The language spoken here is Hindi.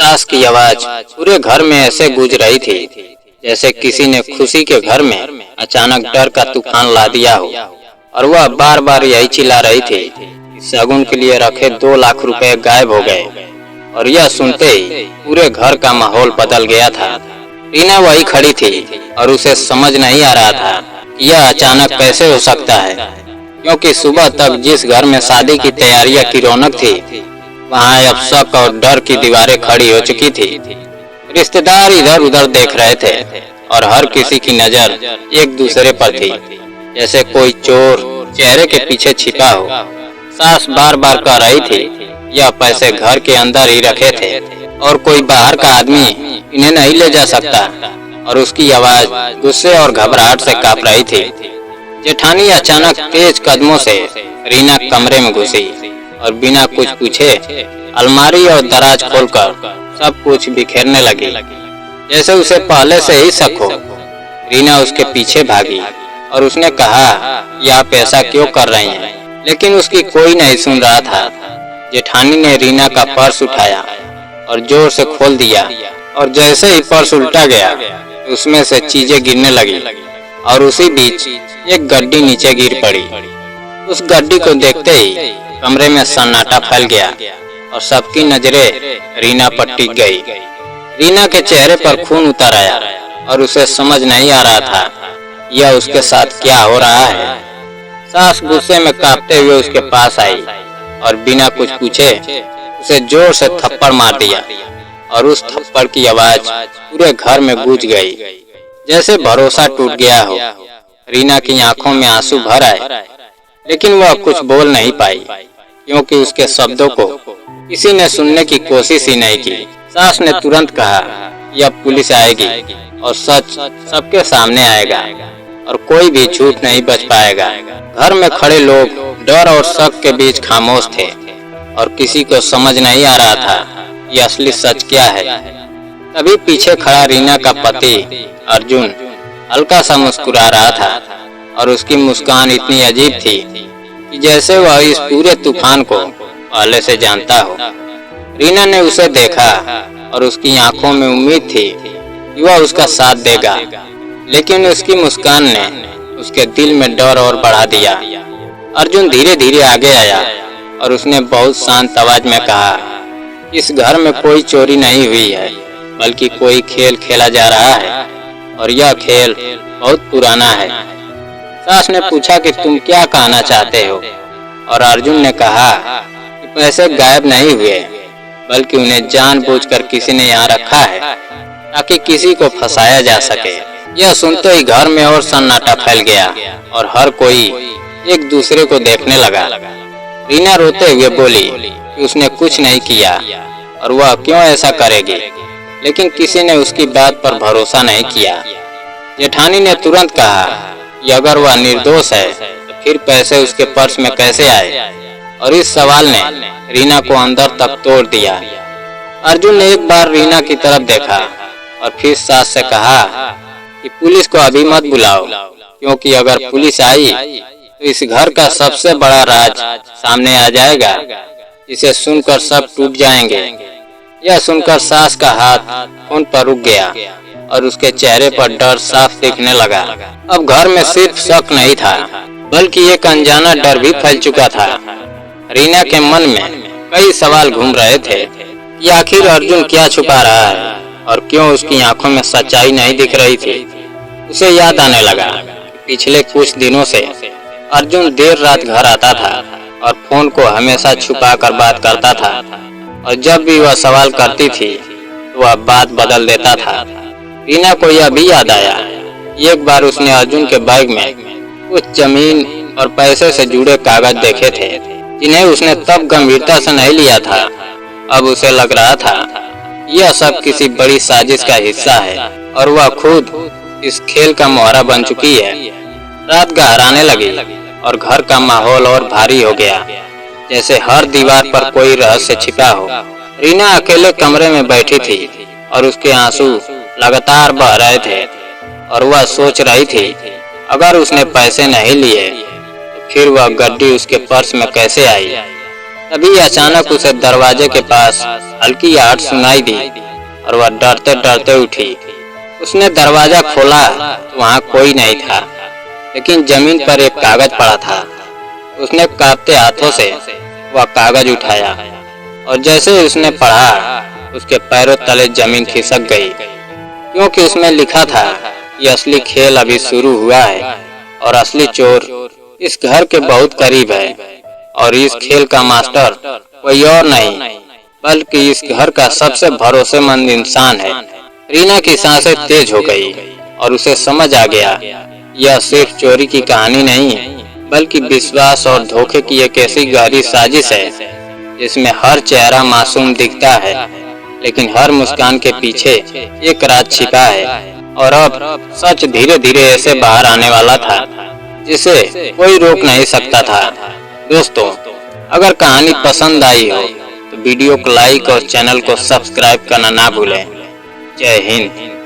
सास की आवाज पूरे घर में ऐसे गूंज रही थी जैसे किसी ने खुशी के घर में अचानक डर का तूफान ला दिया हो। और वह बार बार यही चिल्ला रही थी कि शगुन के लिए रखे 2 लाख रुपए गायब हो गए। और यह सुनते ही पूरे घर का माहौल बदल गया था। रीना वही खड़ी थी और उसे समझ नहीं आ रहा था कि यह अचानक कैसे हो सकता है, क्योंकि सुबह तक जिस घर में शादी की तैयारियां की रौनक थी, वहाँ अब शक और डर की दीवारें खड़ी हो चुकी थी। रिश्तेदार इधर उधर देख रहे थे और हर किसी की नजर एक दूसरे पर थी, जैसे कोई चोर चेहरे के पीछे छिपा हो। सास बार बार कह रही थी यह पैसे घर के अंदर ही रखे थे और कोई बाहर का आदमी इन्हें नहीं ले जा सकता। और उसकी आवाज गुस्से और घबराहट से कांप रही थी। जेठानी अचानक तेज कदमों से रीना कमरे में घुसी और बिना कुछ पूछे अलमारी और दराज खोलकर सब कुछ बिखेरने लगी, जैसे उसे पहले से ही शक हो। रीना उसके पीछे भागी और उसने कहा, "यह आप ऐसा क्यों कर रही हैं?" लेकिन उसकी कोई नहीं सुन रहा था। जेठानी ने रीना का पर्स उठाया और जोर से खोल दिया, और जैसे ही पर्स उल्टा गया उसमें से चीजें गिरने लगी और उसी बीच एक गड्डी नीचे गिर पड़ी। उस गड्डी को देखते ही कमरे में सन्नाटा फैल गया और सबकी नजरें रीना पर टिक गई। रीना के चेहरे पर खून उतर आया और उसे समझ नहीं आ रहा था यह उसके साथ क्या हो रहा है। सास गुस्से में कांपते हुए उसके पास आई और बिना कुछ पूछे उसे जोर से थप्पड़ मार दिया, और उस थप्पड़ की आवाज पूरे घर में गूंज गई, जैसे भरोसा टूट गया हो। रीना की आंखों में आंसू भर आए, लेकिन वह कुछ बोल नहीं पाई, क्योंकि उसके शब्दों को किसी ने सुनने की कोशिश ही नहीं की। सास ने तुरंत कहा, "यह पुलिस आएगी और सच सबके सामने आएगा और कोई भी झूठ नहीं बच पाएगा।" घर में खड़े लोग डर और शक के बीच खामोश थे और किसी को समझ नहीं आ रहा था ये असली सच क्या है। तभी पीछे खड़ा रीना का पति अर्जुन हल्का सा मुस्कुरा रहा था, और उसकी मुस्कान इतनी अजीब थी कि जैसे वह इस पूरे तूफान को पहले से जानता हो। रीना ने उसे देखा और उसकी आंखों में उम्मीद थी कि वह उसका साथ देगा, लेकिन उसकी मुस्कान ने उसके दिल में डर और बढ़ा दिया। अर्जुन धीरे धीरे आगे आया और उसने बहुत शांत आवाज में कहा, "इस घर में कोई चोरी नहीं हुई है, बल्कि कोई खेल खेला जा रहा है, और यह खेल बहुत पुराना है।" सास ने पूछा कि तुम क्या कहना चाहते हो, और अर्जुन ने कहा कि पैसे गायब नहीं हुए, बल्कि उन्हें जानबूझकर किसी ने यहाँ रखा है ताकि किसी को फंसाया जा सके। यह सुनते ही घर में और सन्नाटा फैल गया और हर कोई एक दूसरे को देखने लगा। रीना रोते हुए बोली कि उसने कुछ नहीं किया और वह क्यों ऐसा करेगी, लेकिन किसी ने उसकी बात पर भरोसा नहीं किया। जेठानी ने तुरंत कहा कि अगर वह निर्दोष है तो फिर पैसे उसके पर्स में कैसे आए, और इस सवाल ने रीना को अंदर तक तोड़ दिया। अर्जुन ने एक बार रीना की तरफ देखा और फिर सास से कहा कि पुलिस को अभी मत बुलाओ, क्योंकि अगर पुलिस आई तो इस घर का सबसे बड़ा राज सामने आ जाएगा, जिसे सुनकर सब टूट जाएंगे। यह सुनकर सास का हाथ खून पर रुक गया और उसके चेहरे पर डर साफ दिखने लगा। अब घर में सिर्फ शक नहीं था, बल्कि एक अनजाना डर भी फैल चुका था। रीना के मन में कई सवाल घूम रहे थे कि आखिर अर्जुन क्या छुपा रहा है और क्यों उसकी आंखों में सच्चाई नहीं दिख रही थी। उसे याद आने लगा कि पिछले कुछ दिनों से अर्जुन देर रात घर आता था और फोन को हमेशा छुपा कर बात करता था, और जब भी वह सवाल करती थी तो वह बात बदल देता था। रीना को यह भी याद आया, एक बार उसने अर्जुन के बैग में कुछ जमीन और पैसे से जुड़े कागज देखे थे, जिन्हें उसने तब गंभीरता से नहीं लिया था। अब उसे लग रहा था यह सब किसी बड़ी साजिश का हिस्सा है और वह खुद इस खेल का मोहरा बन चुकी है। रात गहराने लगी और घर का माहौल और भारी हो गया, जैसे हर दीवार पर कोई रहस्य छिपा हो। रीना अकेले कमरे में बैठी थी और उसके आंसू लगातार बह रहे थे, और वह सोच रही थी अगर उसने पैसे नहीं लिए तो फिर वह गड्डी उसके पर्स में कैसे आई। तभी अचानक उसे दरवाजे के पास हल्की आहट सुनाई दी और वह डरते डरते उठी। उसने दरवाजा खोला तो वहाँ कोई नहीं था, लेकिन जमीन पर एक कागज पड़ा था। उसने कांपते हाथों से वह कागज उठाया और जैसे ही उसने पढ़ा, उसके पैरों तले जमीन खिसक गई, क्योंकि उसमें लिखा था कि असली खेल अभी शुरू हुआ है और असली चोर इस घर के बहुत करीब है और इस खेल का मास्टर कोई और नहीं बल्कि इस घर का सबसे भरोसेमंद इंसान है। रीना की सांसें तेज हो गई और उसे समझ आ गया, यह सिर्फ चोरी की कहानी नहीं बल्कि विश्वास और धोखे की एक ऐसी गहरी साजिश है जिसमें हर चेहरा मासूम दिखता है, लेकिन हर मुस्कान के पीछे एक राज छिपा है। और अब सच धीरे धीरे ऐसे बाहर आने वाला था जिसे कोई रोक नहीं सकता था। दोस्तों, अगर कहानी पसंद आई हो तो वीडियो को लाइक और चैनल को सब्सक्राइब करना ना भूलें। जय हिंद।